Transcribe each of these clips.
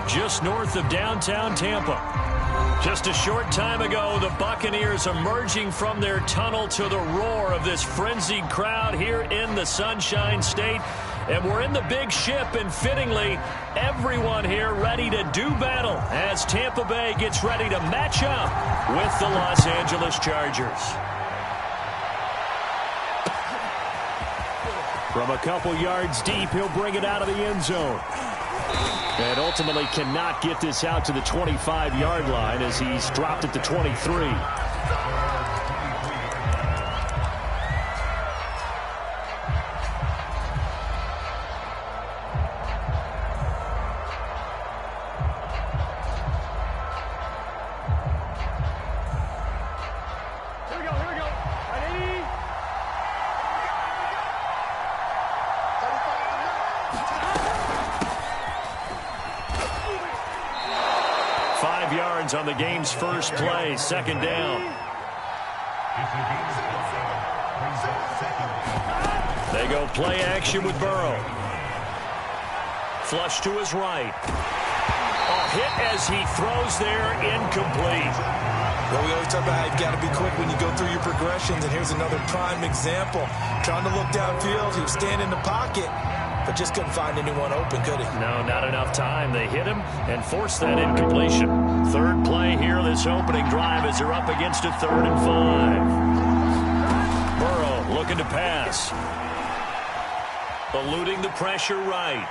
just north of downtown Tampa. Just a short time ago, the Buccaneers emerging from their tunnel to the roar of this frenzied crowd here in the Sunshine State. And we're in the big ship, and fittingly, everyone here ready to do battle as Tampa Bay gets ready to match up with the Los Angeles Chargers. From a couple yards deep, he'll bring it out of the end zone. And ultimately cannot get this out to the 25-yard line as he's dropped at the 23. On the game's first play, second down. They go play action with Burrow. Flush to his right. A hit as he throws there, incomplete. Well, we always talk about how you've got to be quick when you go through your progressions, and here's another prime example. Trying to look downfield, he was standing in the pocket, but just couldn't find anyone open, could he? No, not enough time. They hit him and forced that incompletion. Third play here, this opening drive as they're up against a 3rd and 5. Burrow looking to pass. Eluding the pressure right.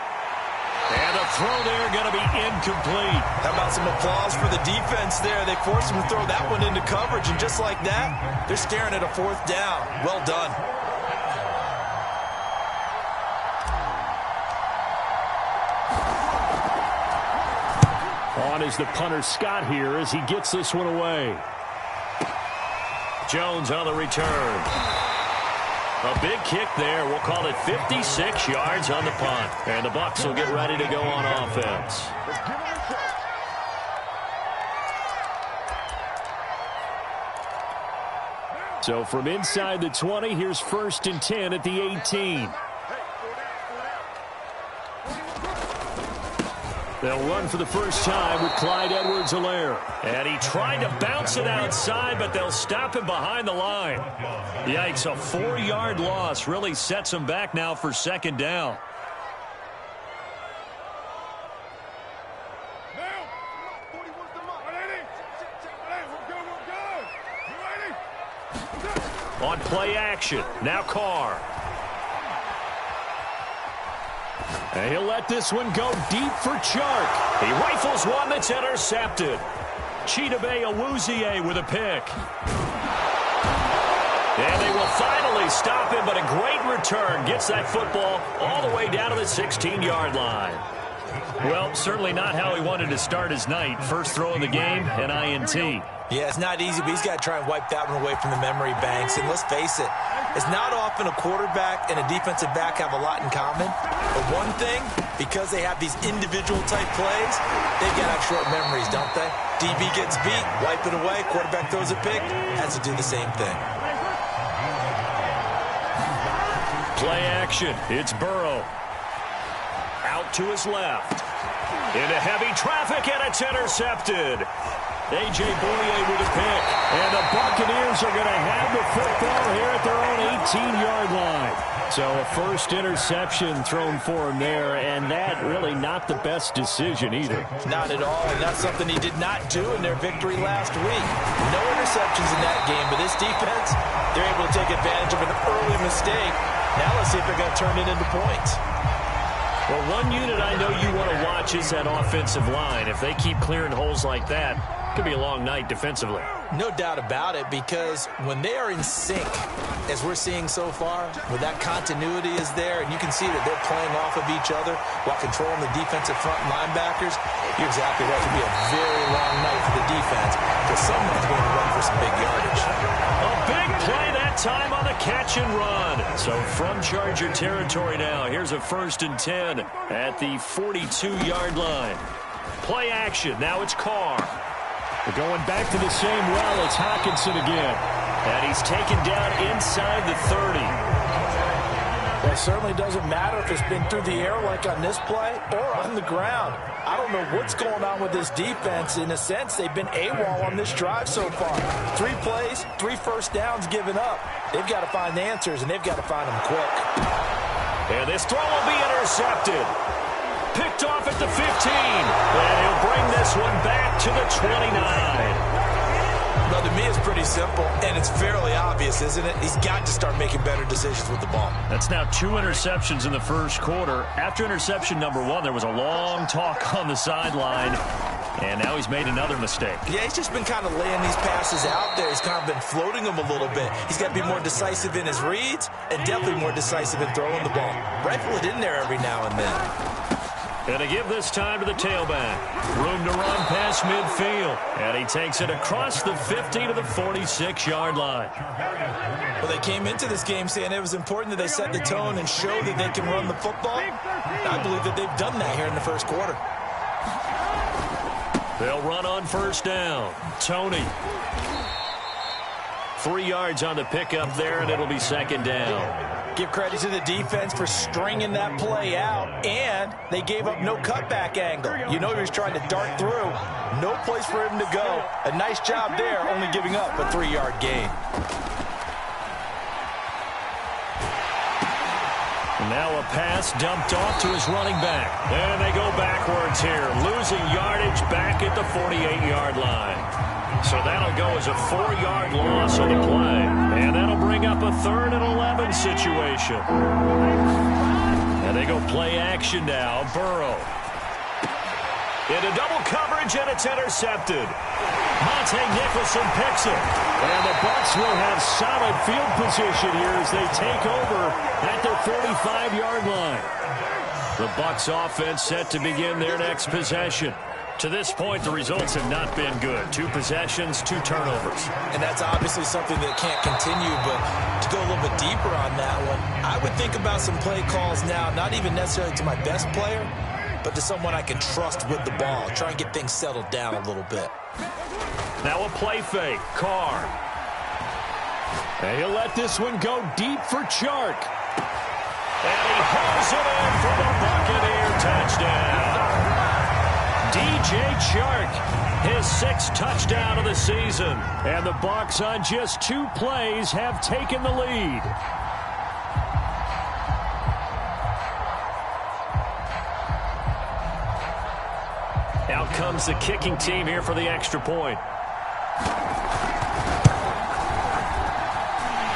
And a throw there going to be incomplete. How about some applause for the defense there? They forced him to throw that one into coverage, and just like that, they're staring at a 4th down. Well done. On is the punter Scott here as he gets this one away. Jones on the return. A big kick there. We'll call it 56 yards on the punt. And the Bucs will get ready to go on offense. So from inside the 20, here's 1st and 10 at the 18. They'll run for the first time with Clyde Edwards-Helaire. And he tried to bounce it outside, but they'll stop him behind the line. Yikes, a 4-yard loss really sets him back now for 2nd down. On play action, now Carr. And he'll let this one go deep for Chark. He rifles one that's intercepted. Chidobe Awuzie with a pick. And they will finally stop him, but a great return. Gets that football all the way down to the 16-yard line. Well, certainly not how he wanted to start his night. First throw of the game, an INT. Yeah, it's not easy, but he's got to try and wipe that one away from the memory banks. And let's face it, it's not often a quarterback and a defensive back have a lot in common. But one thing, because they have these individual type plays, they've got to have short memories, don't they? DB gets beat, wipe it away, quarterback throws a pick, has to do the same thing. Play action, it's Burrow. Out to his left. Into heavy traffic, and it's intercepted. A.J. Boye with a pick. And the Buccaneers are going to have the football here at their own 18-yard line. So a first interception thrown for him there, and that really not the best decision either. Not at all, and that's something he did not do in their victory last week. No interceptions in that game, but this defense, they're able to take advantage of an early mistake. Now let's see if they're going to turn it into points. Well, one unit I know you want to watch is that offensive line. If they keep clearing holes like that, it could be a long night defensively. No doubt about it, because when they are in sync, as we're seeing so far, when that continuity is there, and you can see that they're playing off of each other while controlling the defensive front linebackers, you're exactly right. It could be a very long night for the defense, because someone's going to run for some big yardage. A big play that time on the catch and run. So from Charger territory now, here's a 1st and 10 at the 42-yard line. Play action. Now it's Carr. We're going back to the same well. It's Hockenson again. And he's taken down inside the 30. Well, it certainly doesn't matter if it's been through the air like on this play or on the ground. I don't know what's going on with this defense. In a sense, they've been AWOL on this drive so far. 3 plays, 3 first downs given up. They've got to find answers, and they've got to find them quick. And this throw will be intercepted. Picked off at the 15. And he'll bring this one back to the 29. Well, to me, it's pretty simple, and it's fairly obvious, isn't it? He's got to start making better decisions with the ball. That's now 2 interceptions in the first quarter. After interception number 1, there was a long talk on the sideline, and now he's made another mistake. Yeah, he's just been kind of laying these passes out there. He's kind of been floating them a little bit. He's got to be more decisive in his reads and definitely more decisive in throwing the ball. Rifle it in there every now and then. And to give this time to the tailback. Room to run past midfield. And he takes it across the 50 to the 46-yard line. Well, they came into this game saying it was important that they set the tone and show that they can run the football. I believe that they've done that here in the first quarter. They'll run on first down. Tony. 3 yards on the pickup there, and it'll be second down. Give credit to the defense for stringing that play out, and they gave up no cutback angle. You know he was trying to dart through. No place for him to go. A nice job there, only giving up a 3-yard gain. Now a pass dumped off to his running back. And they go backwards here, losing yardage back at the 48-yard line. So that'll go as a 4-yard loss on the play. And that'll bring up a 3rd and 11 situation. And they go play action now. Burrow. Into double coverage, and it's intercepted. Monte Nicholson picks it. And the Bucs will have solid field position here as they take over at their 45-yard line. The Bucs offense set to begin their next possession. To this point, the results have not been good. 2 possessions, 2 turnovers. And that's obviously something that can't continue, but to go a little bit deeper on that one, I would think about some play calls now, not even necessarily to my best player, but to someone I can trust with the ball. Try and get things settled down a little bit. Now a play fake. Carr. And he'll let this one go deep for Chark. And he hauls it in for the Buccaneer touchdown. DJ Chark, his 6th touchdown of the season. And the Bucs on just 2 plays have taken the lead. Out comes the kicking team here for the extra point.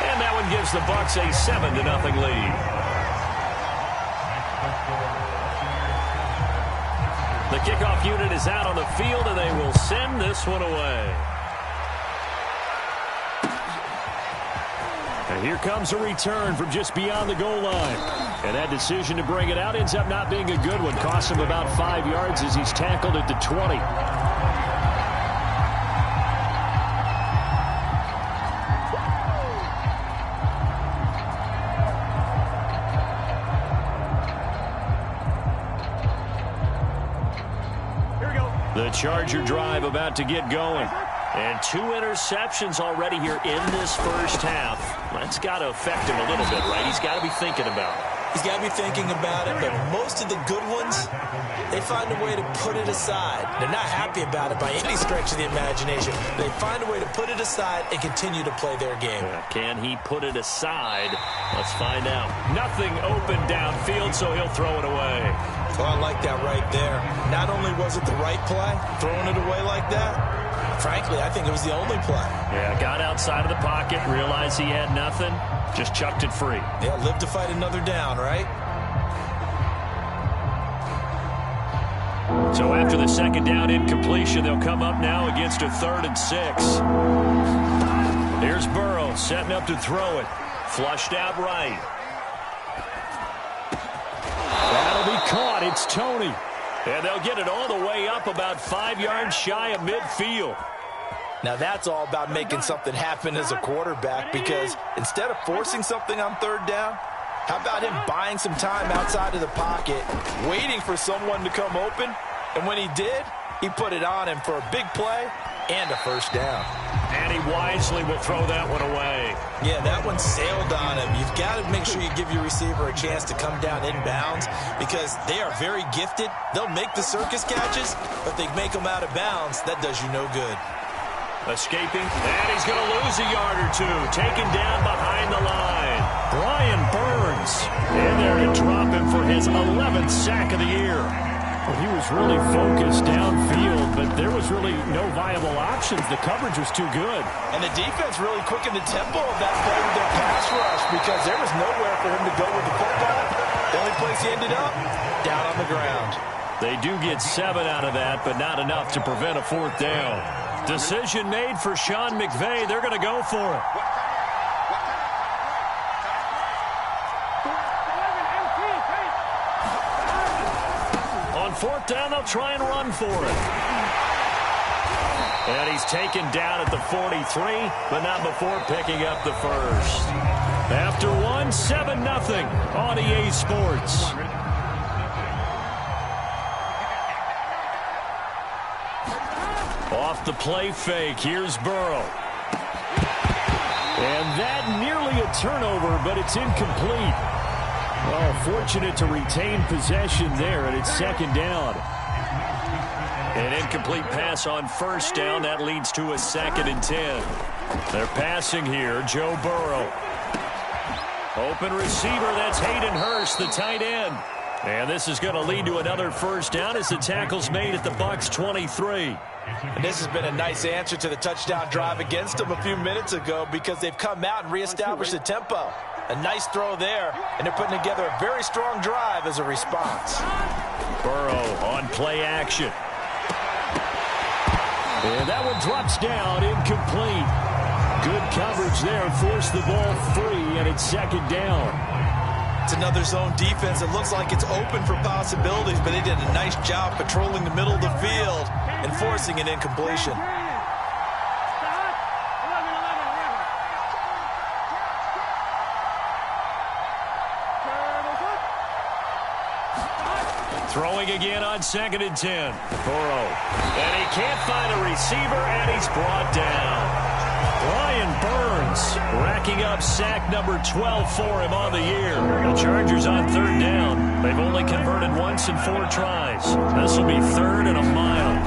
And that one gives the Bucs a 7-0 lead. The kickoff unit is out on the field, and they will send this one away. And here comes a return from just beyond the goal line. And that decision to bring it out ends up not being a good one. Costs him about 5 yards as he's tackled at the 20. The Charger drive about to get going. And 2 interceptions already here in this first half. That's got to affect him a little bit, right? He's got to be thinking about it. He's got to be thinking about it, but most of the good ones, they find a way to put it aside. They're not happy about it by any stretch of the imagination. They find a way to put it aside and continue to play their game. Can he put it aside? Let's find out. Nothing open downfield, so he'll throw it away. Oh, I like that right there. Not only was it the right play, throwing it away like that, frankly, I think it was the only play. Yeah, got outside of the pocket, realized he had nothing, just chucked it free. Yeah, live to fight another down, right? So after the second down incompletion, they'll come up now against a 3rd and 6. Here's Burrow setting up to throw it. Flushed out right. That'll be caught. It's Tony. And they'll get it all the way up about 5 yards shy of midfield. Now that's all about making something happen as a quarterback, because instead of forcing something on 3rd down, how about him buying some time outside of the pocket, waiting for someone to come open, and when he did, he put it on him for a big play and a first down. And he wisely will throw that one away. Yeah, that one sailed on him. You've got to make sure you give your receiver a chance to come down inbounds because they are very gifted. They'll make the circus catches, but they make them out of bounds. That does you no good. Escaping, and he's going to lose a yard or two. Taken down behind the line. Brian Burns in there to drop him for his 11th sack of the year. Well, he was really focused downfield, but there was really no viable options. The coverage was too good. And the defense really quickened the tempo of that play with their pass rush because there was nowhere for him to go with the football. The only place he ended up, down on the ground. They do get 7 out of that, but not enough to prevent a 4th down. Decision made for Sean McVay. They're going to go for it. On 4th down, they'll try and run for it. And he's taken down at the 43, but not before picking up the first. After one, 7-0 on EA Sports. Off the play fake, here's Burrow. And that nearly a turnover, but it's incomplete. Oh, fortunate to retain possession there, and it's 2nd down. An incomplete pass on 1st down. That leads to a 2nd and 10. They're passing here, Joe Burrow. Open receiver, that's Hayden Hurst, the tight end. And this is going to lead to another 1st down as the tackle's made at the Bucs 23. And this has been a nice answer to the touchdown drive against them a few minutes ago because they've come out and reestablished the tempo. A nice throw there, and they're putting together a very strong drive as a response. Burrow on play action. And that one drops down, incomplete. Good coverage there, forced the ball free, and it's 2nd down. It's another zone defense. It looks like it's open for possibilities, but they did a nice job patrolling the middle of the field and forcing an incompletion. Throwing again on 2nd and 10. Burrow. And he can't find a receiver, and he's brought down. Brian Burns racking up sack number 12 for him on the year. The Chargers on 3rd down. They've only converted once in 4 tries. This will be 3rd and a mile.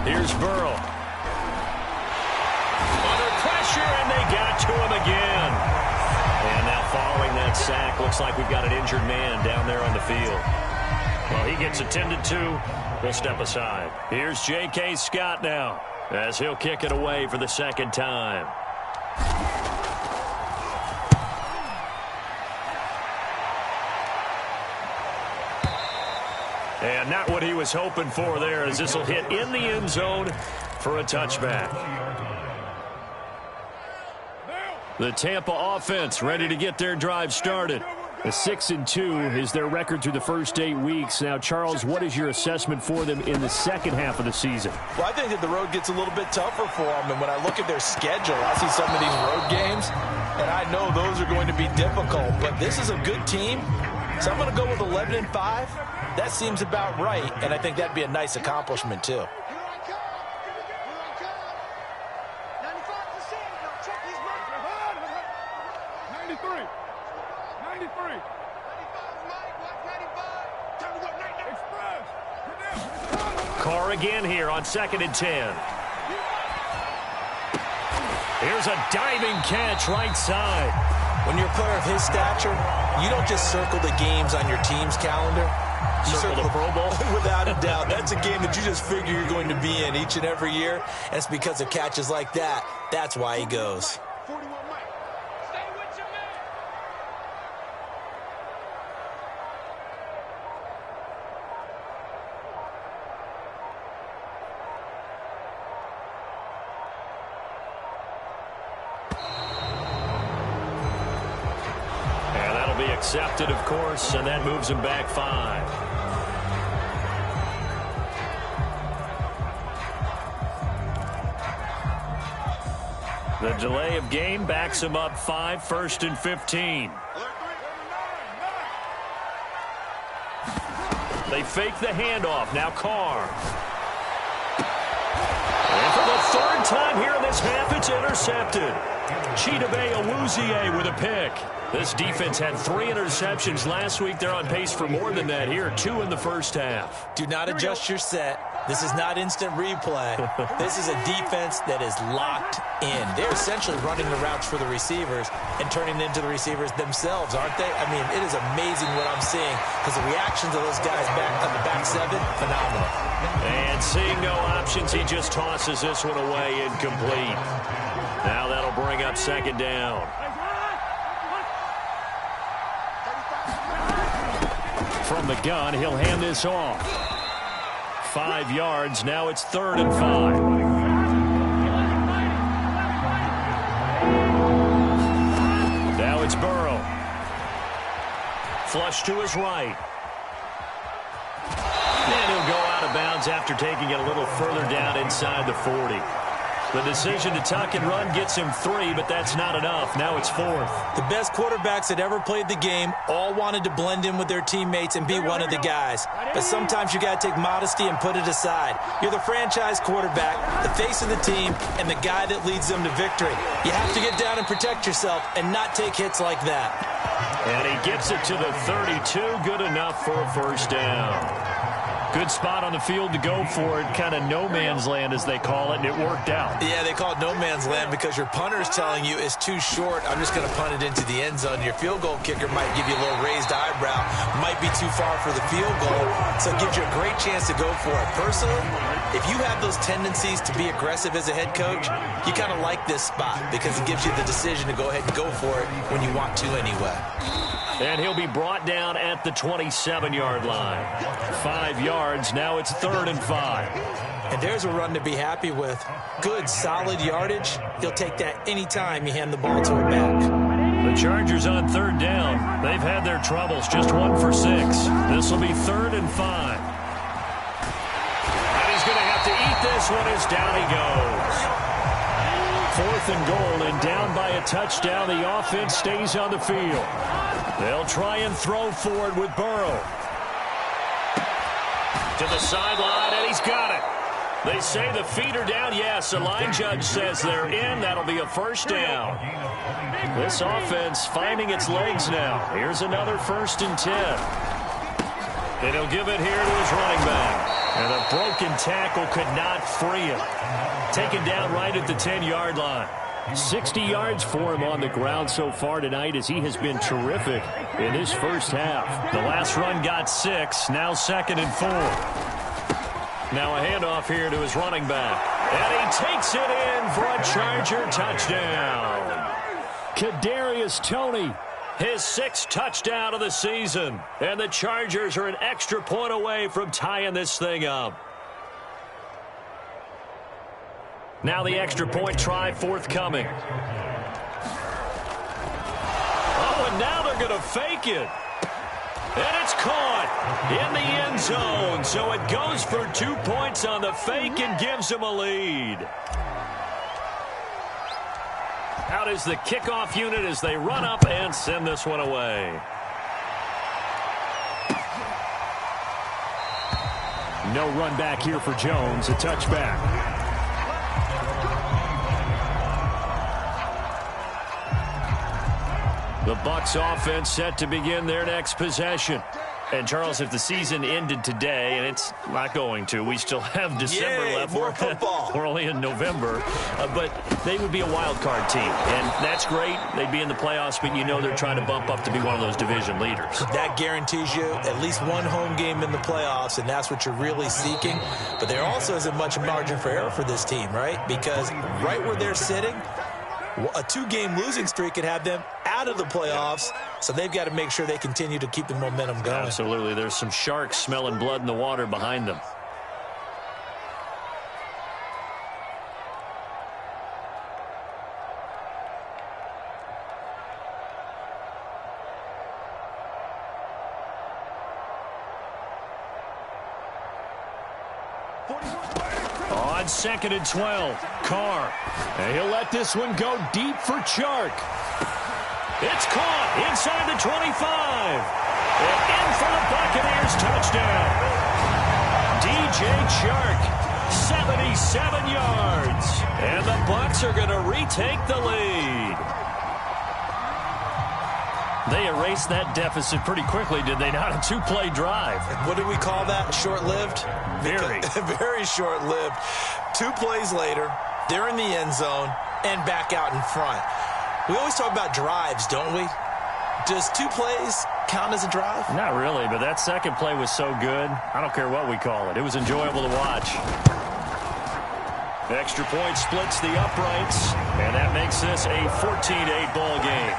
Here's Burrow. Under pressure, and they got to him again. And now following that sack, looks like we've got an injured man down there on the field. Well, he gets attended to. We'll step aside. Here's J.K. Scott now as he'll kick it away for the 2nd time. And not what he was hoping for there, as this will hit in the end zone for a touchback. The Tampa offense ready to get their drive started. A 6-2 is their record through the first 8 weeks. Now, Charles, what is your assessment for them in the second half of the season? Well, I think that the road gets a little bit tougher for them. And when I look at their schedule, I see some of these road games, and I know those are going to be difficult. But this is a good team, so I'm going to go with 11-5. That seems about right, and I think that'd be a nice accomplishment, too. Carr again here on 2nd and 10. Here's a diving catch right side. When you're a player of his stature, you don't just circle the games on your team's calendar. You circle the Pro Bowl? Without a doubt. That's a game that you just figure you're going to be in each and every year. And it's because of catches like that. That's why he goes. Be accepted, of course, and that moves him back 5. The delay of game backs him up 5, 1st and 15. They fake the handoff. Now Carr. And for the 3rd time here in this half. It's intercepted. Chidobe Awuzie with a pick. This defense had 3 interceptions last week. They're on pace for more than that here. 2 in the first half. Do not adjust your set. This is not instant replay. This is a defense that is locked in. They're essentially running the routes for the receivers and turning into the receivers themselves, aren't they? I mean, it is amazing what I'm seeing because the reactions of those guys back on the back 7, phenomenal. And seeing no options, he just tosses this one away incomplete. Now that'll bring up second down. From the gun, he'll hand this off. 5 yards. Now it's 3rd and 5. Now it's Burrow. Flush to his right. And he'll go out of bounds after taking it a little further down inside the 40. The decision to tuck and run gets him 3, but that's not enough. Now it's 4th. The best quarterbacks that ever played the game all wanted to blend in with their teammates and be one of the guys. But sometimes you got to take modesty and put it aside. You're the franchise quarterback, the face of the team, and the guy that leads them to victory. You have to get down and protect yourself and not take hits like that. And he gets it to the 32. Good enough for a first down. Good spot on the field to go for it. Kind of no man's land, as they call it, and it worked out. Yeah, they call it no man's land because your punter is telling you it's too short. I'm just going to punt it into the end zone. Your field goal kicker might give you a little raised eyebrow. Might be too far for the field goal, so it gives you a great chance to go for it. Personally, if you have those tendencies to be aggressive as a head coach, you kind of like this spot because it gives you the decision to go ahead and go for it when you want to anyway. And he'll be brought down at the 27-yard line. 5 yards. Now it's 3rd and 5. And there's a run to be happy with. Good, solid yardage. He'll take that anytime you hand the ball to a back. The Chargers on 3rd down. They've had their troubles. Just 1 for 6. This will be 3rd and 5. And he's going to have to eat this one as down he goes. 4th and goal, and down by a touchdown. The offense stays on the field. They'll try and throw forward with Burrow. To the sideline, and he's got it. They say the feet are down. Yes, the line judge says they're in. That'll be a first down. This offense finding its legs now. Here's another 1st and 10. And he'll give it here to his running back. And a broken tackle could not free him. Taken down right at the 10-yard line. 60 yards for him on the ground so far tonight as he has been terrific in his first half. The last run got 6, now 2nd and 4. Now a handoff here to his running back. And he takes it in for a Charger touchdown. Kadarius Toney, his 6th touchdown of the season. And the Chargers are an extra point away from tying this thing up. Now the extra point try forthcoming. Oh, and now they're going to fake it. And it's caught in the end zone. So it goes for 2 points on the fake and gives them a lead. Out is the kickoff unit as they run up and send this one away. No run back here for Jones. A touchback. The Bucs offense set to begin their next possession. And, Charles, if the season ended today, and it's not going to, we still have December left. More football. We're only in November. But they would be a wild card team. And that's great. They'd be in the playoffs, but you know they're trying to bump up to be one of those division leaders. That guarantees you at least one home game in the playoffs, and that's what you're really seeking. But there also isn't much margin for error for this team, right? Because right where they're sitting, a 2-game losing streak could have them out of the playoffs, so they've got to make sure they continue to keep the momentum going. Absolutely. There's some sharks smelling blood in the water behind them. On 2nd and 12, Carr. And he'll let this one go deep for Chark. It's caught inside the 25. And in for the Buccaneers touchdown. DJ Chark, 7 yards. And the Bucs are going to retake the lead. They erased that deficit pretty quickly, did they not? A 2-play drive. What do we call that? Short-lived? Very. Very short-lived. 2 plays later, they're in the end zone and back out in front. We always talk about drives, don't we? Does 2 plays count as a drive? Not really, but that second play was so good. I don't care what we call it. It was enjoyable to watch. Extra point splits the uprights, and that makes this a 14-8 ball game.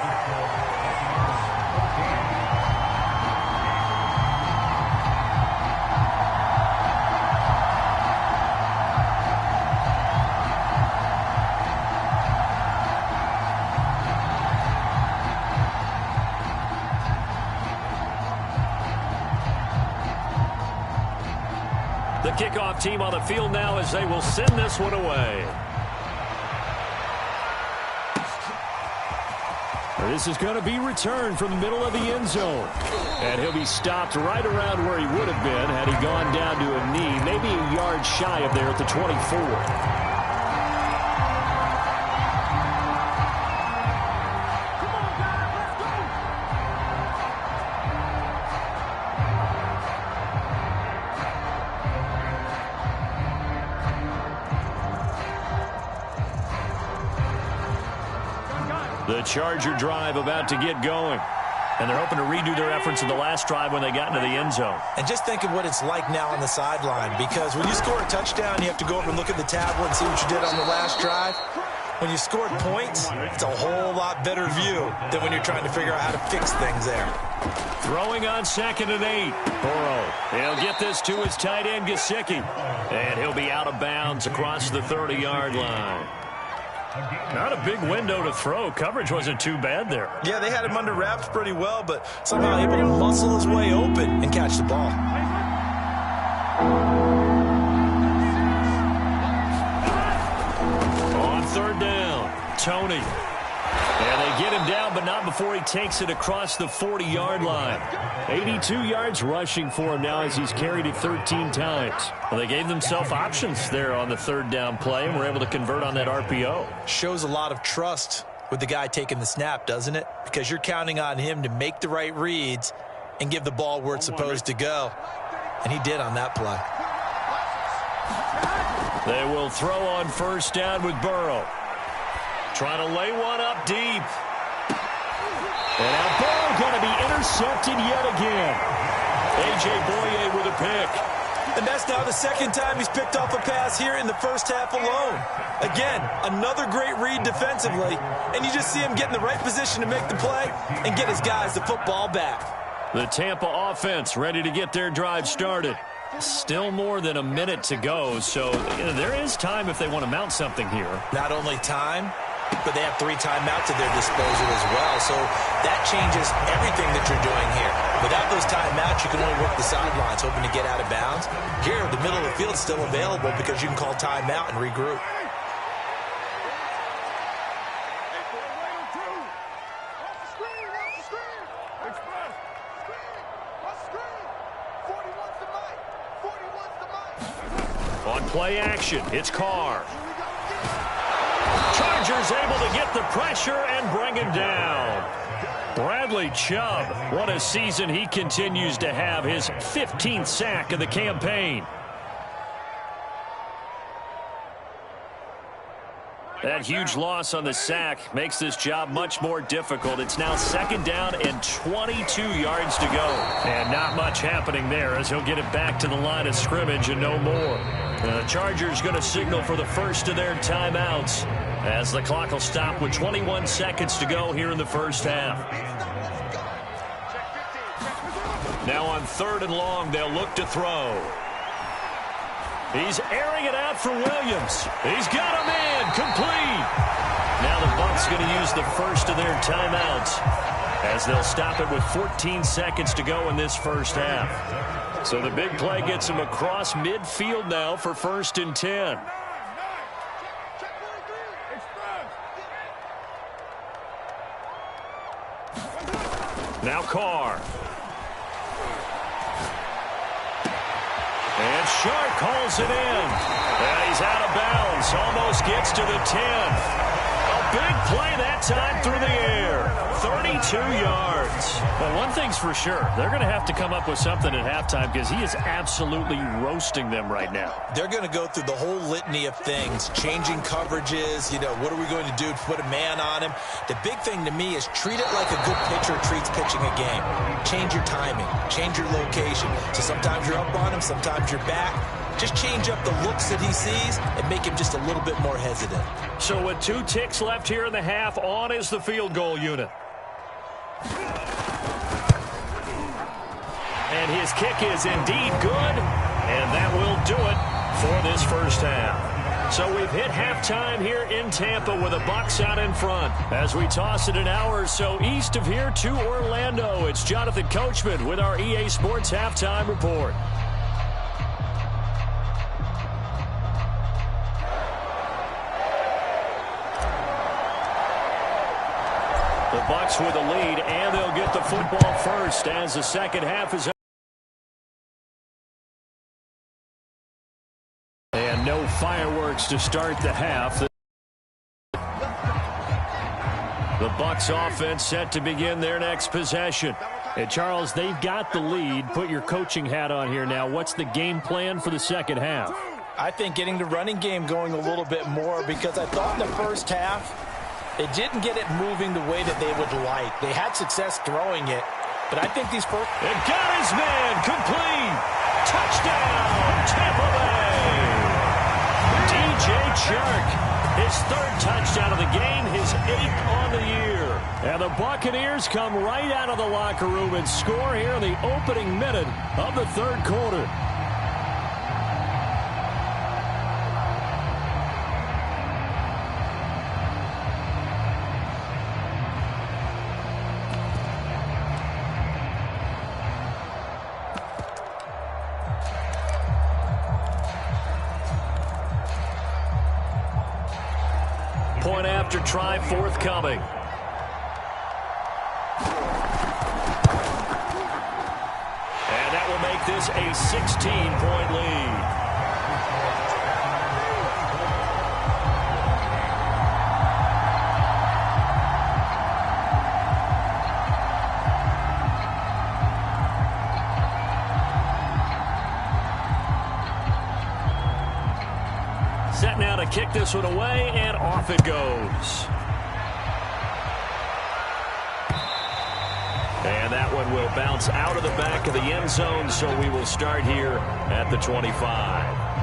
The kickoff team on the field now as they will send this one away. This is going to be returned from the middle of the end zone. And he'll be stopped right around where he would have been had he gone down to a knee, maybe a yard shy of there at the 24. The Charger drive about to get going. And they're hoping to redo their efforts in the last drive when they got into the end zone. And just think of what it's like now on the sideline, because when you score a touchdown, you have to go over and look at the tablet and see what you did on the last drive. When you scored points, it's a whole lot better view than when you're trying to figure out how to fix things there. Throwing on 2nd and 8. Burrow. He'll get this to his tight end, Gesicki. And he'll be out of bounds across the 30-yard line. Not a big window to throw. Coverage wasn't too bad there. Yeah, they had him under wraps pretty well, but somehow able to muscle his way open and catch the ball. On 3rd down, Tony. And they get him down, but not before he takes it across the 40-yard line. 82 yards rushing for him now as he's carried it 13 times. Well, they gave themselves options there on the 3rd down play and were able to convert on that RPO. Shows a lot of trust with the guy taking the snap, doesn't it? Because you're counting on him to make the right reads and give the ball where it's supposed to go. And he did on that play. They will throw on 1st down with Burrow. Trying to lay one up deep. And now Burrow going to be intercepted yet again. A.J. Boye with a pick. And that's now the 2nd time he's picked off a pass here in the first half alone. Again, another great read defensively. And you just see him get in the right position to make the play and get his guys the football back. The Tampa offense ready to get their drive started. Still more than a minute to go, so there is time if they want to mount something here. Not only time, but they have 3 timeouts at their disposal as well. So that changes everything that you're doing here. Without those timeouts, you can only work the sidelines, hoping to get out of bounds. Here, the middle of the field is still available because you can call timeout and regroup. On play action, it's Carr. Chargers able to get the pressure and bring him down. Bradley Chubb, what a season he continues to have, his 15th sack of the campaign. That huge loss on the sack makes this job much more difficult. It's now 2nd down and 22 yards to go. And not much happening there as he'll get it back to the line of scrimmage and no more. The Chargers going to signal for the first of their timeouts as the clock will stop with 21 seconds to go here in the first half. Now on 3rd and long, they'll look to throw. He's airing it out for Williams. He's got him in. Complete. Now the Bucs going to use the first of their timeouts as they'll stop it with 14 seconds to go in this first half. So the big play gets him across midfield now for 1st and 10. Now Carr. And Sharp calls it in. And he's out of bounds. Evans almost gets to the 10. A big play that time through the air. 32 yards. Well, one thing's for sure. They're going to have to come up with something at halftime because he is absolutely roasting them right now. They're going to go through the whole litany of things, changing coverages, what are we going to do to put a man on him? The big thing to me is treat it like a good pitcher treats pitching a game. Change your timing, change your location. So sometimes you're up on him, sometimes you're back. Just change up the looks that he sees and make him just a little bit more hesitant. So with 2 ticks left here in the half, on is the field goal unit. And his kick is indeed good, and that will do it for this first half. So we've hit halftime here in Tampa with the Bucs out in front. As we toss it an hour or so east of here to Orlando, it's Jonathan Coachman with our EA Sports Halftime Report. The Bucs with a lead, and they'll get the football first as the second half is up. And no fireworks to start the half. The Bucs offense set to begin their next possession. And Charles, they've got the lead. Put your coaching hat on here now. What's the game plan for the second half? I think getting the running game going a little bit more, because I thought in the first half they didn't get it moving the way that they would like. They had success throwing it, but I think these first... And got his man complete. Touchdown, Tampa Bay. DJ Chark, his 3rd touchdown of the game, his 8th on the year. And the Buccaneers come right out of the locker room and score here in the opening minute of the 3rd quarter. Point after try forthcoming. And that will make this a 16-point lead. Set now to kick this one away, and off it goes. And that one will bounce out of the back of the end zone, so we will start here at the 25.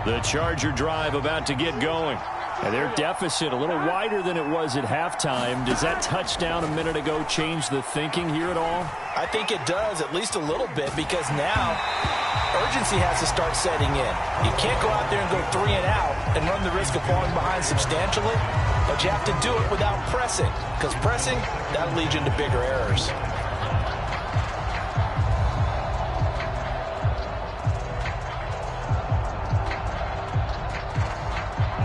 The Charger drive about to get going. And their deficit a little wider than it was at halftime. Does that touchdown a minute ago change the thinking here at all? I think it does, at least a little bit, because now urgency has to start setting in. You can't go out there and go 3 and out and run the risk of falling behind substantially, but you have to do it without pressing, because pressing, that leads you into bigger errors.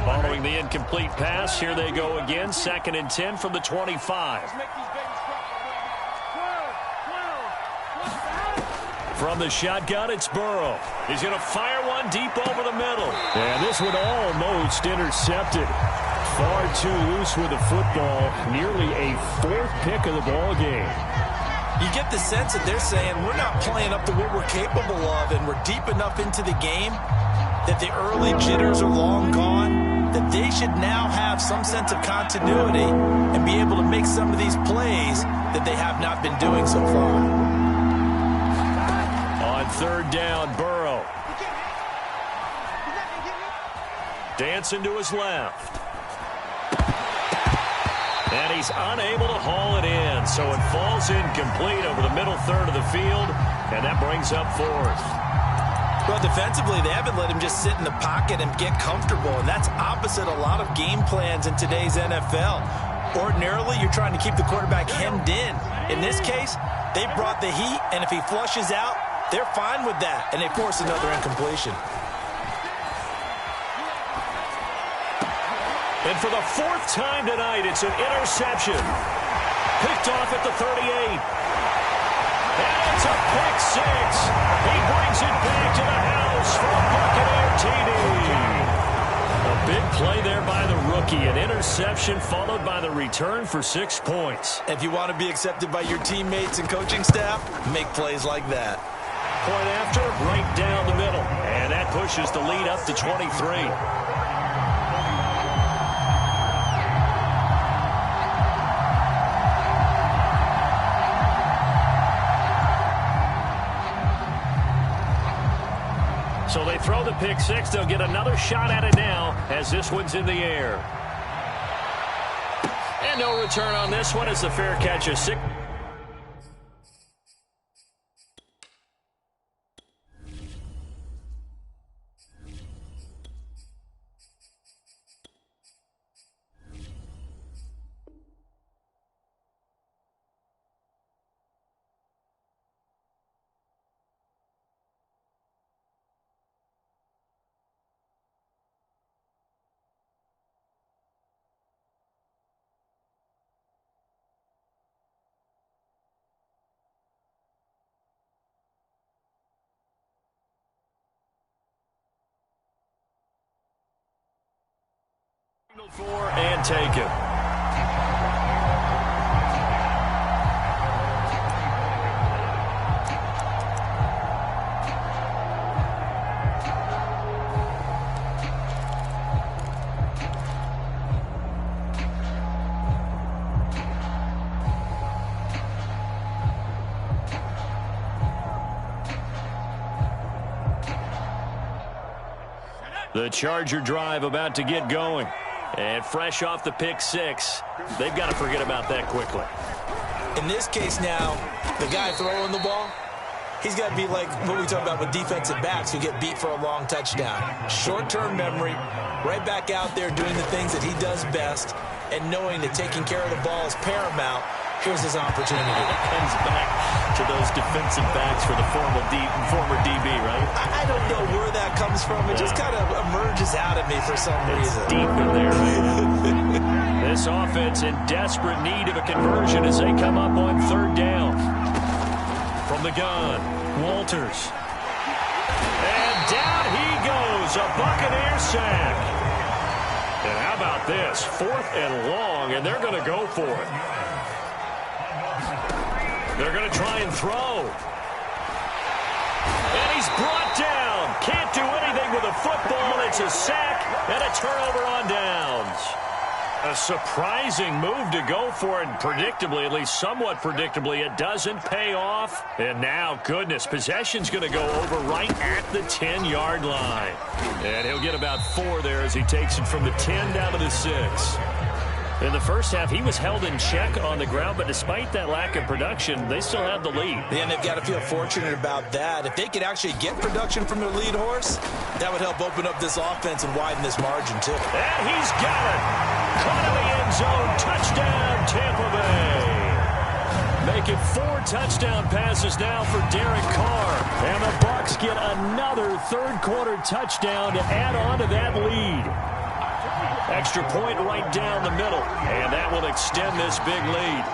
Following the incomplete pass, here they go again. 2nd and 10 from the 25. From the shotgun, it's Burrow. He's going to fire one deep over the middle. And this one almost intercepted. Far too loose with the football. Nearly a 4th pick of the ball game. You get the sense that they're saying we're not playing up to what we're capable of, and we're deep enough into the game that the early jitters are long gone, that they should now have some sense of continuity and be able to make some of these plays that they have not been doing so far. On 3rd down, Burrow. Dancing to his left. And he's unable to haul it in, so it falls incomplete over the middle 3rd of the field, and that brings up 4th. Well, defensively, they haven't let him just sit in the pocket and get comfortable, and that's opposite a lot of game plans in today's NFL. Ordinarily, you're trying to keep the quarterback hemmed in. In this case, they brought the heat, and if he flushes out, they're fine with that, and they force another incompletion. And for the fourth time tonight, it's an interception. Picked off at the 38. And it's a pick six. He brings it back to the house for a Buccaneer TD. A big play there by the rookie. An interception followed by the return for 6 points. If you want to be accepted by your teammates and coaching staff, make plays like that. Point after, right down the middle. And that pushes the lead up to 23. So they throw the pick six. They'll get another shot at it now as this one's in the air. And no return on this one as the fair catch is 6. For and take it. The Charger drive about to get going. And fresh off the pick six, they've got to forget about that quickly. In this case now, the guy throwing the ball, he's got to be like what we talk about with defensive backs who get beat for a long touchdown. Short-term memory, right back out there doing the things that he does best, and knowing that taking care of the ball is paramount. Here's his opportunity. It comes back to those defensive backs for the former DB, right? I don't know where that comes from. It just kind of emerges out of me for some reason. Deep in there, right? This offense in desperate need of a conversion as they come up on third down. From the gun, Walters. And down he goes, a Buccaneer sack. And how about this? 4th and long, and they're going to go for it. They're going to try and throw. And he's brought down. Can't do anything with a football. It's a sack and a turnover on downs. A surprising move to go for it, and predictably, at least somewhat predictably, it doesn't pay off. And now, goodness, possession's going to go over right at the 10-yard line. And he'll get about 4 there as he takes it from the 10 down to the 6. In the first half, he was held in check on the ground, but despite that lack of production, they still have the lead. Yeah, and they've got to feel fortunate about that. If they could actually get production from their lead horse, that would help open up this offense and widen this margin, too. And he's got it. Caught in the end zone. Touchdown, Tampa Bay. Make it 4 touchdown passes now for Derek Carr. And the Bucs get another third-quarter touchdown to add on to that lead. Extra point right down the middle, and that will extend this big lead.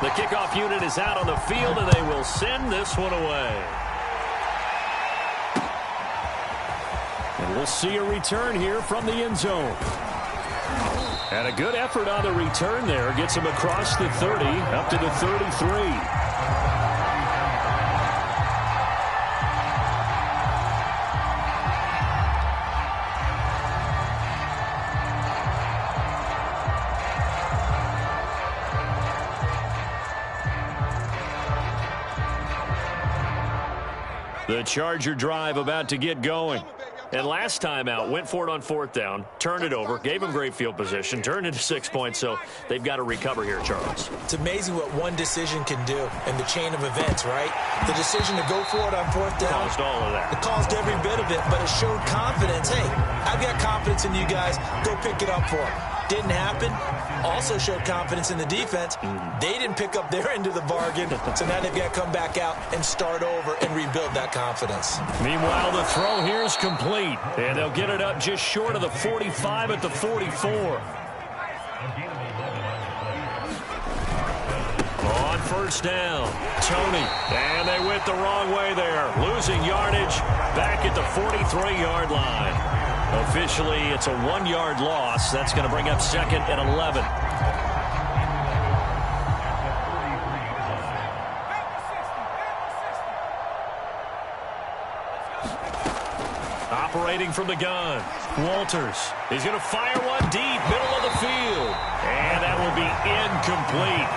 The kickoff unit is out on the field, and they will send this one away. And we'll see a return here from the end zone. And a good effort on the return there. Gets him across the 30, up to the 33. The Charger drive about to get going. And last time out, went for it on 4th down, turned it over, gave them great field position, turned into 6 points, so they've got to recover here, Charles. It's amazing what one decision can do in the chain of events, right? The decision to go for it on 4th down. Caused all of that. It caused every bit of it, but it showed confidence. Hey, I've got confidence in you guys. Go pick it up for them. Didn't happen. Also showed confidence in the defense. They didn't pick up their end of the bargain, so now they've got to come back out and start over and rebuild that confidence. Meanwhile, the throw here is complete, and they'll get it up just short of the 45 at the 44. On first down, Tony. And they went the wrong way there. Losing yardage back at the 43-yard line. Officially, it's a 1-yard loss. That's going to bring up 2nd and 11. Operating from the gun, Walters. He's going to fire one deep, middle of the field. And that will be incomplete.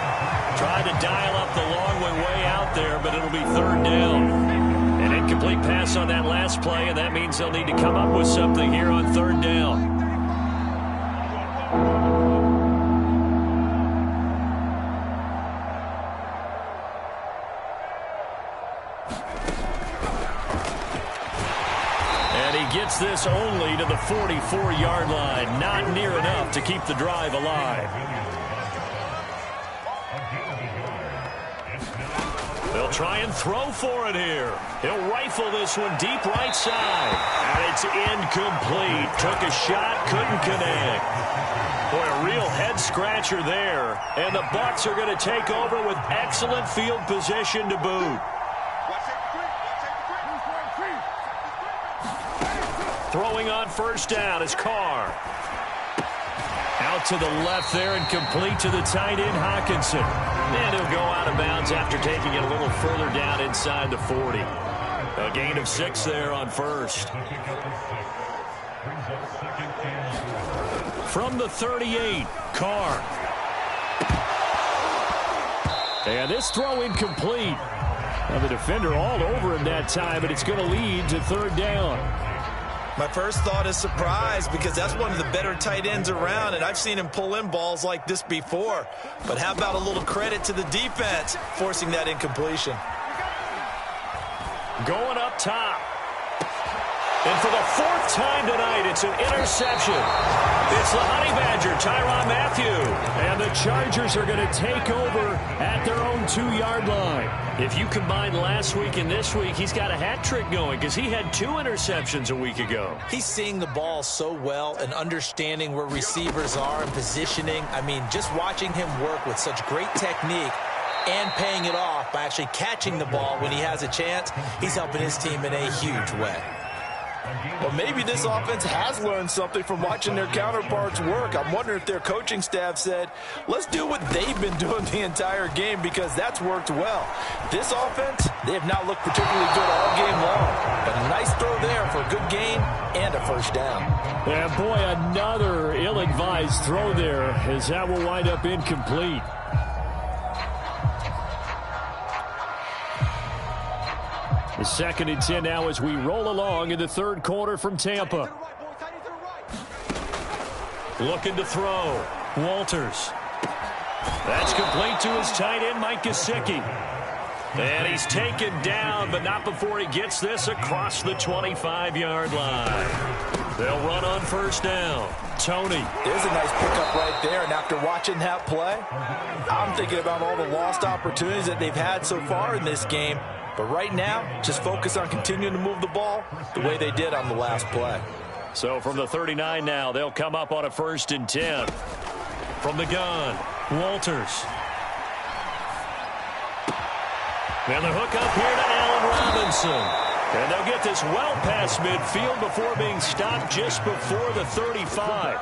Tried to dial up the long way out there, but it'll be 3rd down. An incomplete pass on that last play, and that means they'll need to come up with something here on 3rd down. Gets this only to the 44-yard line. Not near enough to keep the drive alive. They'll try and throw for it here. He'll rifle this one deep right side. And it's incomplete. Took a shot, couldn't connect. Boy, a real head-scratcher there. And the Bucs are going to take over with excellent field position to boot. Throwing on first down is Carr. Out to the left there and complete to the tight end, Hawkinson. And he'll go out of bounds after taking it a little further down inside the 40. A gain of 6 there on first. From the 38, Carr. And this throw incomplete. Now the defender all over him that time, but it's going to lead to 3rd down. My first thought is surprise, because that's one of the better tight ends around, and I've seen him pull in balls like this before. But how about a little credit to the defense forcing that incompletion? Going up top. And for the 4th time tonight, it's an interception. It's the Honey Badger, Tyrann Mathieu. And the Chargers are going to take over at their own 2-yard line. If you combine last week and this week, he's got a hat trick going because he had 2 interceptions a week ago. He's seeing the ball so well and understanding where receivers are and positioning. I mean, just watching him work with such great technique and paying it off by actually catching the ball when he has a chance, he's helping his team in a huge way. Well, maybe this offense has learned something from watching their counterparts work. I'm wondering if their coaching staff said, let's do what they've been doing the entire game, because that's worked well. This offense, they have not looked particularly good all game long. But a nice throw there for a good gain and a 1st down. Yeah, boy, another ill-advised throw there, as that will wind up incomplete. The 2nd and 10 now as we roll along in the 3rd quarter from Tampa. Looking to throw. Walters. That's complete to his tight end, Mike Gesicki. And he's taken down, but not before he gets this across the 25-yard line. They'll run on first down. Tony. There's a nice pickup right there, and after watching that play, I'm thinking about all the lost opportunities that they've had so far in this game. But right now, just focus on continuing to move the ball the way they did on the last play. So from the 39 now, they'll come up on a 1st and 10. From the gun, Walters. And the hook up here to Allen Robinson. And they'll get this well past midfield before being stopped just before the 35.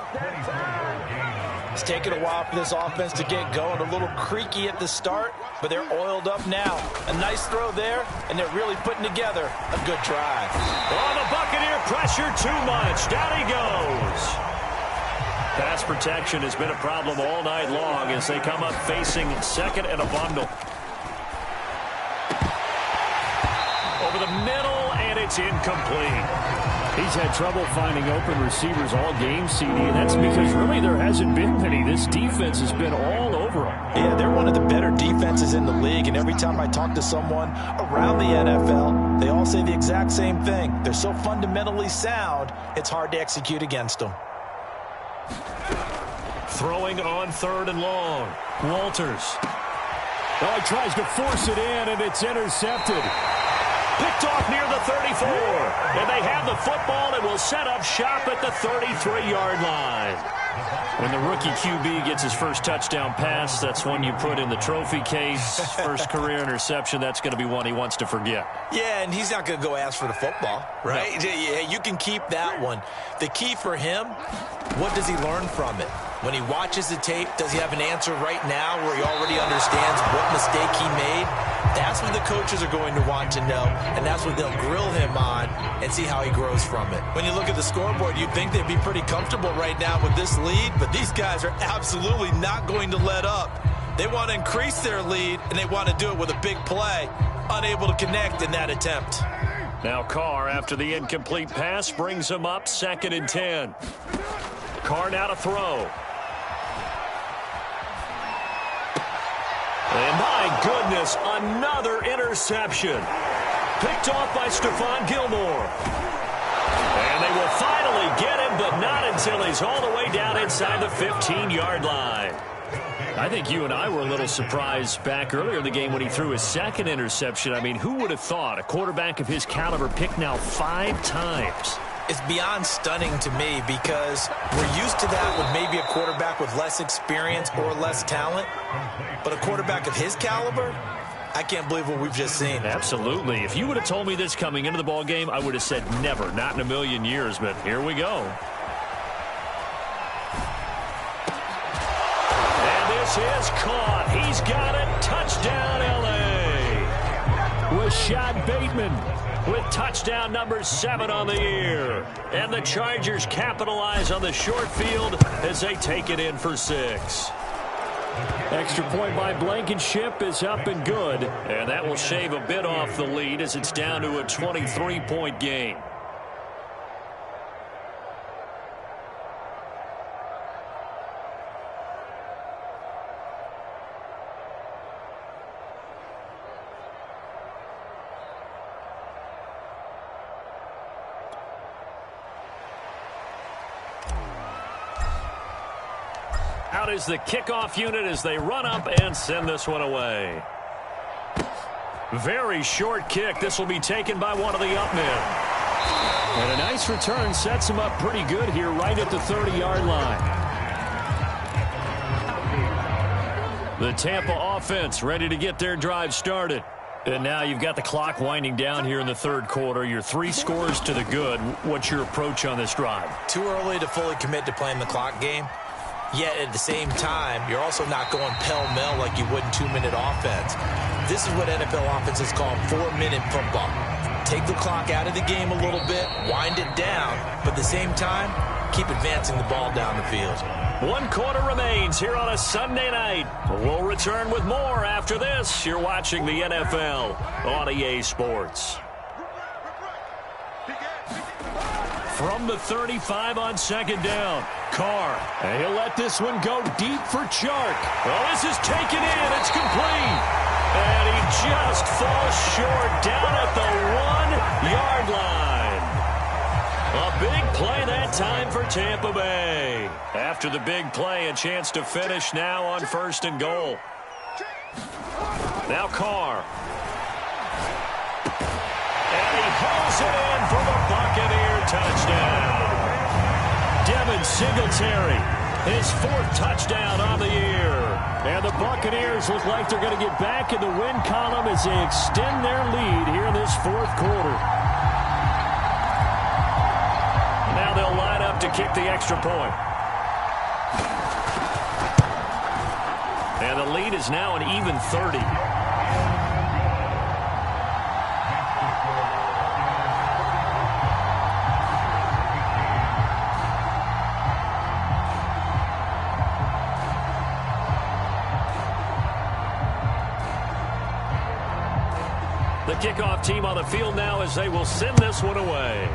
It's taken a while for this offense to get going. A little creaky at the start, but they're oiled up now. A nice throw there, and they're really putting together a good drive. Oh, the Buccaneer pressure too much. Down he goes. Pass protection has been a problem all night long as they come up facing 2nd and a bundle. Over the middle, and it's incomplete. He's had trouble finding open receivers all game, CD, and that's because really there hasn't been many. This defense has been all over them. Yeah, they're one of the better defenses in the league, and every time I talk to someone around the NFL, they all say the exact same thing. They're so fundamentally sound, it's hard to execute against them. Throwing on 3rd and long. Walters. Oh, he tries to force it in, and it's intercepted. Picked off near the 34. And they have the football and will set up shop at the 33-yard line. When the rookie QB gets his first touchdown pass, that's one you put in the trophy case. First career interception, that's going to be one he wants to forget. Yeah, and he's not going to go ask for the football, right? No. Yeah, you can keep that one. The key for him, what does he learn from it? When he watches the tape, does he have an answer right now where he already understands what mistake he made? That's what the coaches are going to want to know, and that's what they'll grill him on and see how he grows from it. When you look at the scoreboard, you'd think they'd be pretty comfortable right now with this lead, but these guys are absolutely not going to let up. They want to increase their lead, and they want to do it with a big play, unable to connect in that attempt. Now Carr, after the incomplete pass, brings him up 2nd and 10. Carr now to throw. And my goodness, another interception. Picked off by Stephon Gilmore. And they will finally get him, but not until he's all the way down inside the 15-yard line. I think you and I were a little surprised back earlier in the game when he threw his 2nd interception. I mean, who would have thought a quarterback of his caliber picked now 5 times? It's beyond stunning to me because we're used to that with maybe a quarterback with less experience or less talent. But a quarterback of his caliber, I can't believe what we've just seen. Absolutely. If you would have told me this coming into the ball game, I would have said never, not in a million years. But here we go. And this is caught. He's got it. Touchdown, L.A. Rashad Bateman with touchdown number 7 on the year. And the Chargers capitalize on the short field as they take it in for 6. Extra point by Blankenship is up and good. And that will shave a bit off the lead as it's down to a 23-point game. Out is the kickoff unit as they run up and send this one away. Very short kick. This will be taken by one of the up men. And a nice return sets him up pretty good here right at the 30-yard line. The Tampa offense ready to get their drive started. And now you've got the clock winding down here in the 3rd quarter. You're 3 scores to the good. What's your approach on this drive? Too early to fully commit to playing the clock game. Yet at the same time, you're also not going pell-mell like you would in 2-minute offense. This is what NFL offenses call 4-minute football. Take the clock out of the game a little bit, wind it down, but at the same time, keep advancing the ball down the field. 1 quarter remains here on a Sunday night. We'll return with more after this. You're watching the NFL on EA Sports. From the 35 on 2nd down. Carr, and he'll let this one go deep for Chark. Well, this is taken in. It's complete. And he just falls short down at the 1-yard line. A big play that time for Tampa Bay. After the big play, a chance to finish now on 1st and goal. Now Carr. And he hauls it in for the Buccaneer touchdown. Devin Singletary, his 4th touchdown on the year. And the Buccaneers look like they're going to get back in the win column as they extend their lead here in this 4th quarter. Now they'll line up to kick the extra point. And the lead is now an even 30. The kickoff team on the field now as they will send this one away.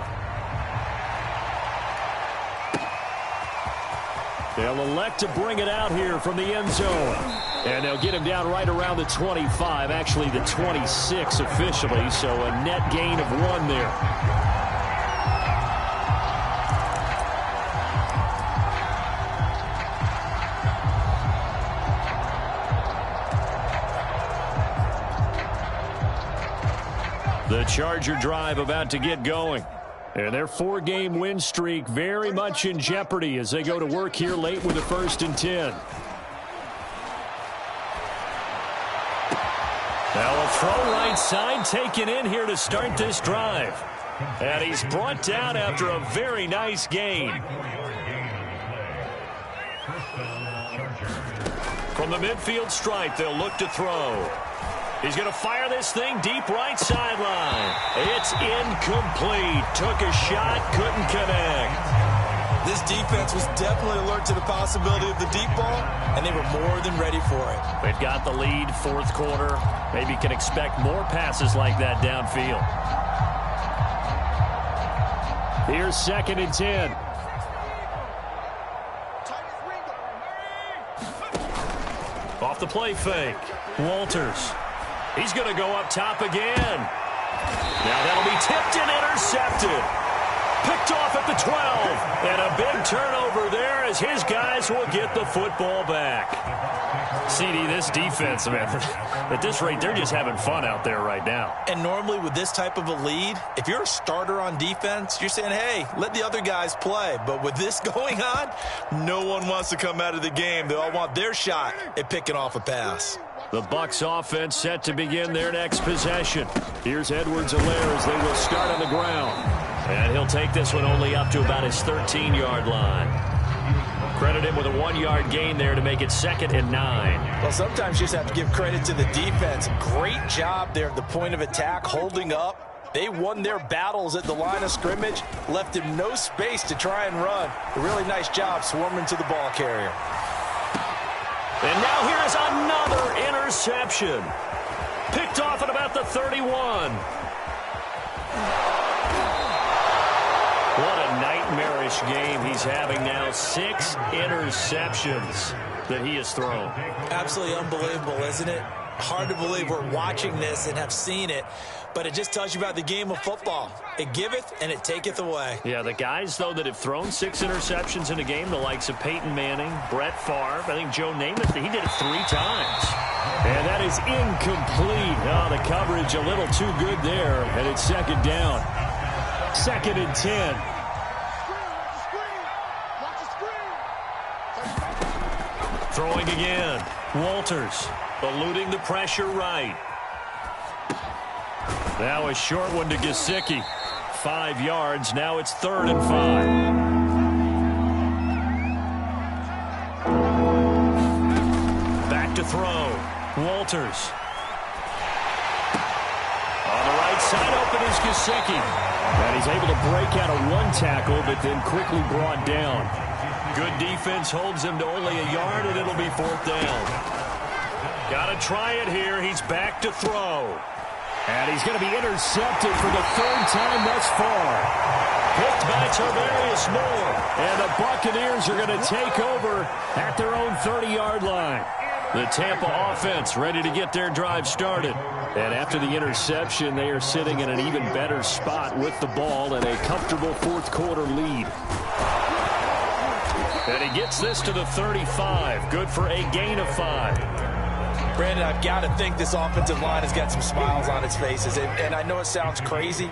They'll elect to bring it out here from the end zone. And they'll get him down right around the 25, actually the 26 officially, so a net gain of 1 there. The The Charger drive about to get going. And their 4-game win streak very much in jeopardy as they go to work here late with a 1st and 10. Now a throw right side taken in here to start this drive. And he's brought down after a very nice gain. From the midfield stripe, they'll look to throw. He's going to fire this thing deep right sideline. It's incomplete. Took a shot, couldn't connect. This defense was definitely alert to the possibility of the deep ball, and they were more than ready for it. They've got the lead, 4th quarter. Maybe can expect more passes like that downfield. Here's 2nd and 10. Off the play fake. Walters. He's going to go up top again. Now that'll be tipped and intercepted. Picked off at the 12. And a big turnover there as his guys will get the football back. CD, this defense, man, at this rate, they're just having fun out there right now. And normally with this type of a lead, if you're a starter on defense, you're saying, hey, let the other guys play. But with this going on, no one wants to come out of the game. They all want their shot at picking off a pass. The Bucs offense set to begin their next possession. Here's Edwards-Helaire as they will start on the ground. And he'll take this one only up to about his 13-yard line. Credit him with a 1-yard gain there to make it 2nd and 9. Well, sometimes you just have to give credit to the defense. Great job there at the point of attack, holding up. They won their battles at the line of scrimmage, left him no space to try and run. A really nice job swarming to the ball carrier. And now here is another interception. Picked off at about the 31. What a nightmarish game he's having now. 6 interceptions that he has thrown. Absolutely unbelievable, isn't it? Hard to believe we're watching this and have seen it, but it just tells you about the game of football. It giveth and it taketh away. Yeah, the guys, though, that have thrown 6 interceptions in a game, the likes of Peyton Manning, Brett Favre, I think Joe Namath, he did it 3 times. And that is incomplete. Oh, the coverage a little too good there, and it's 2nd down. 2nd and 10. Throwing again. Walters eluding the pressure right. Now a short one to Gesicki. 5 yards. Now it's 3rd and 5. Back to throw. Walters. On the right side, open is Gesicki. And he's able to break out of 1 tackle, but then quickly brought down. Good defense holds him to only a yard, and it'll be 4th down. Got to try it here. He's back to throw. And he's going to be intercepted for the 3rd time thus far. Picked by Tarvarius Moore. And the Buccaneers are going to take over at their own 30-yard line. The Tampa offense ready to get their drive started. And after the interception, they are sitting in an even better spot with the ball and a comfortable 4th quarter lead. And he gets this to the 35. Good for a gain of 5. Brandon, I've got to think this offensive line has got some smiles on its faces. And I know it sounds crazy,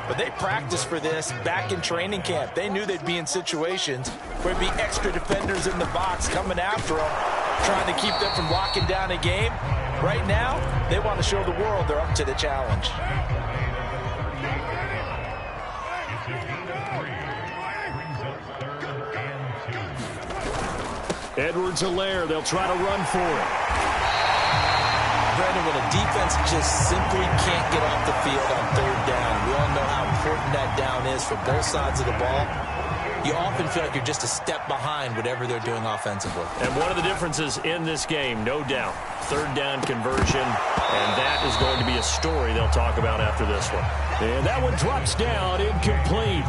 but they practiced for this back in training camp. They knew they'd be in situations where there'd be extra defenders in the box coming after them, trying to keep them from locking down a game. Right now, they want to show the world they're up to the challenge. Edwards-Helaire, they'll try to run for it. Brandon, when a defense just simply can't get off the field on 3rd down, we all know how important that down is for both sides of the ball. You often feel like you're just a step behind whatever they're doing offensively. And one of the differences in this game, no doubt, 3rd down conversion, and that is going to be a story they'll talk about after this one. And that one drops down, incomplete.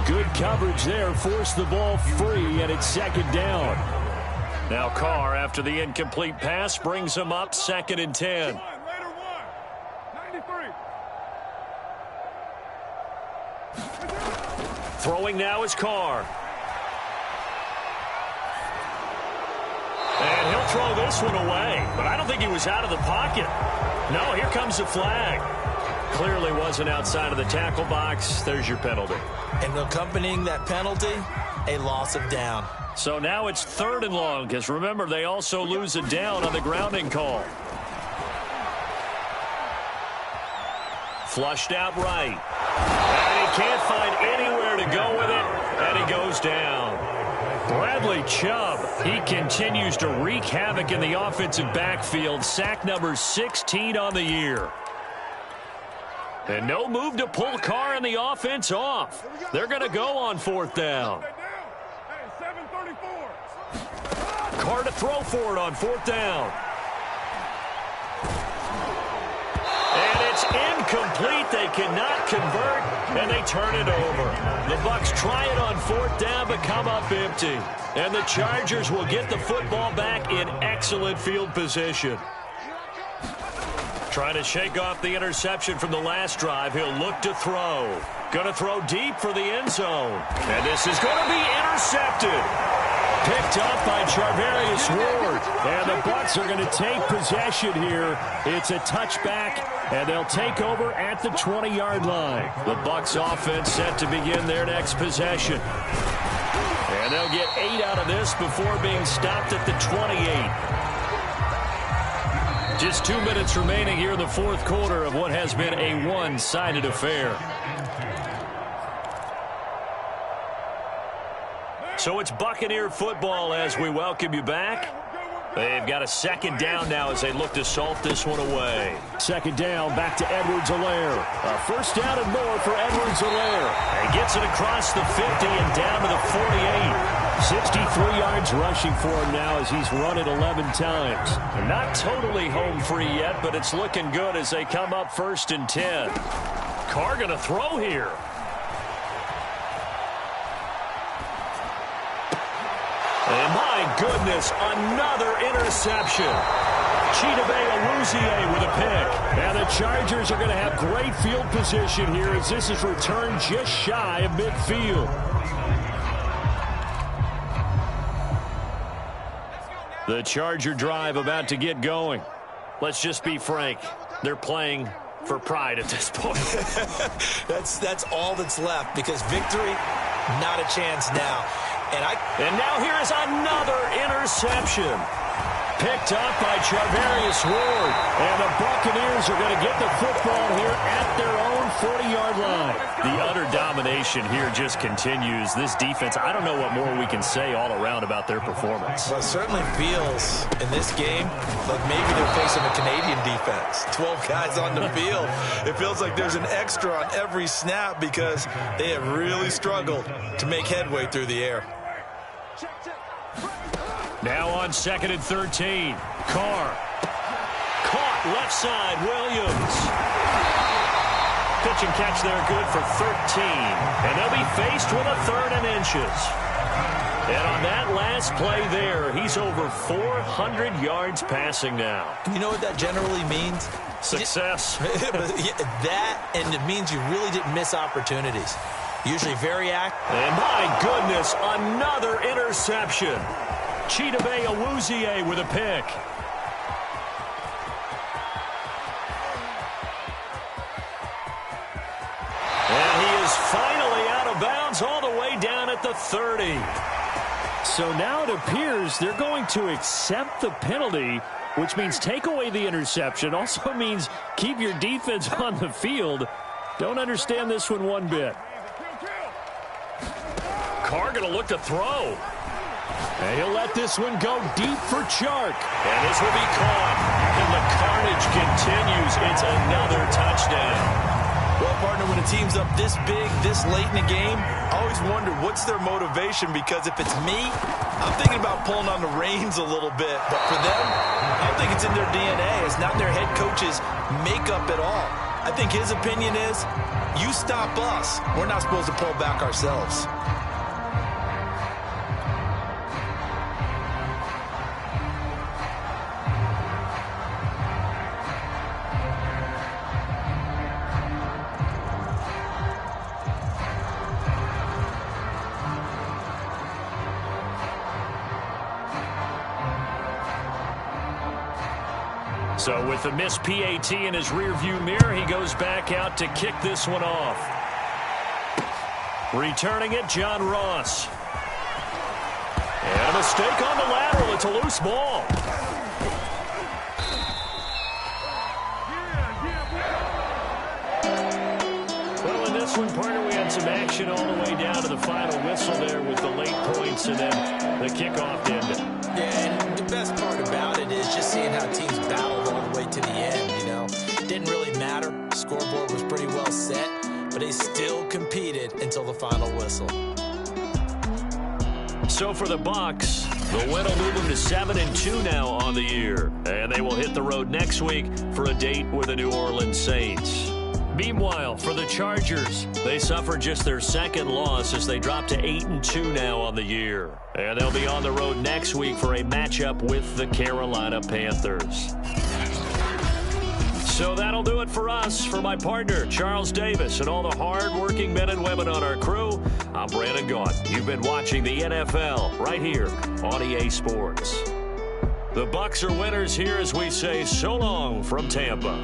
Good coverage there, forced the ball free, and it's 2nd down. Now Carr, after the incomplete pass, brings him up 2nd and 10. Throwing now is Carr. And he'll throw this one away, but I don't think he was out of the pocket. No, here comes the flag. Clearly wasn't outside of the tackle box. There's your penalty. And accompanying that penalty, a loss of down. So now it's 3rd and long, because remember, they also lose a down on the grounding call. Flushed out right. And he can't find anywhere to go with it, and he goes down. Bradley Chubb, he continues to wreak havoc in the offensive backfield. Sack number 16 on the year. And no move to pull Carr and the offense off. They're going to go on 4th down. Carr to throw for it on 4th down. And it's incomplete. They cannot convert, and they turn it over. The Bucs try it on 4th down, but come up empty. And the Chargers will get the football back in excellent field position. Trying to shake off the interception from the last drive. He'll look to throw. Going to throw deep for the end zone. And this is going to be intercepted. Picked up by Charvarius Ward. And the Bucs are going to take possession here. It's a touchback, and they'll take over at the 20-yard line. The Bucs offense set to begin their next possession. And they'll get 8 out of this before being stopped at the 28. Just 2 minutes remaining here in the 4th quarter of what has been a one-sided affair. So it's Buccaneer football as we welcome you back. They've got a 2nd down now as they look to salt this one away. 2nd down, back to Edwards-Helaire. A 1st down and more for Edwards-Helaire. And gets it across the 50 and down to the 48. 63 yards rushing for him now as he's run it 11 times. Not totally home free yet, but it's looking good as they come up 1st and 10. Carr going to throw here. And my goodness, another interception. Chidobe Awuzie with a pick. And the Chargers are going to have great field position here as this is returned just shy of midfield. The Charger drive about to get going. Let's just be frank. They're playing for pride at this point. That's all that's left because victory, not a chance now. And now here is another interception. Picked up by Charvarius Ward. And the Buccaneers are going to get the football here at their own 40-yard line. The utter domination here just continues. This defense, I don't know what more we can say all around about their performance. Well, it certainly feels in this game like maybe they're facing a Canadian defense. 12 guys on the field. It feels like there's an extra on every snap because they have really struggled to make headway through the air. Now on 2nd and 13. Carr. Caught left side. Williams. Pitch and catch there good for 13. And they'll be faced with a 3rd and inches. And on that last play there, he's over 400 yards passing now. You know what that generally means? Success. That, and it means you really didn't miss opportunities. Usually very active. And my goodness, another interception. Chidobe Awuzie with a pick. And he is finally out of bounds all the way down at the 30. So now it appears they're going to accept the penalty, which means take away the interception. Also means keep your defense on the field. Don't understand this one bit. Carr going to look to throw. And he'll let this one go deep for Chark. And this will be caught. And the carnage continues. It's another touchdown. Well, partner, when a team's up this big, this late in the game, I always wonder what's their motivation, because if it's me, I'm thinking about pulling on the reins a little bit. But for them, I don't think it's in their DNA. It's not in their head coach's makeup at all. I think his opinion is, you stop us, we're not supposed to pull back ourselves. So with the missed PAT in his rearview mirror, he goes back out to kick this one off. Returning it, John Ross. And a mistake on the lateral. It's a loose ball. Well, in this one, partner, we had some action all the way down to the final whistle there with the late points and then the kickoff to end it. Yeah, and the best part about it is just seeing how teams battled all the way to the end, you know. Didn't really matter. Scoreboard was pretty well set, but they still competed until the final whistle. So for the Bucs, the win will move them to 7-2 now on the year. And they will hit the road next week for a date with the New Orleans Saints. Meanwhile, for the Chargers, they suffered just their second loss as they drop to 8-2 now on the year. And they'll be on the road next week for a matchup with the Carolina Panthers. So that'll do it for us. For my partner, Charles Davis, and all the hard-working men and women on our crew, I'm Brandon Gault. You've been watching the NFL right here on EA Sports. The Bucs are winners here as we say so long from Tampa.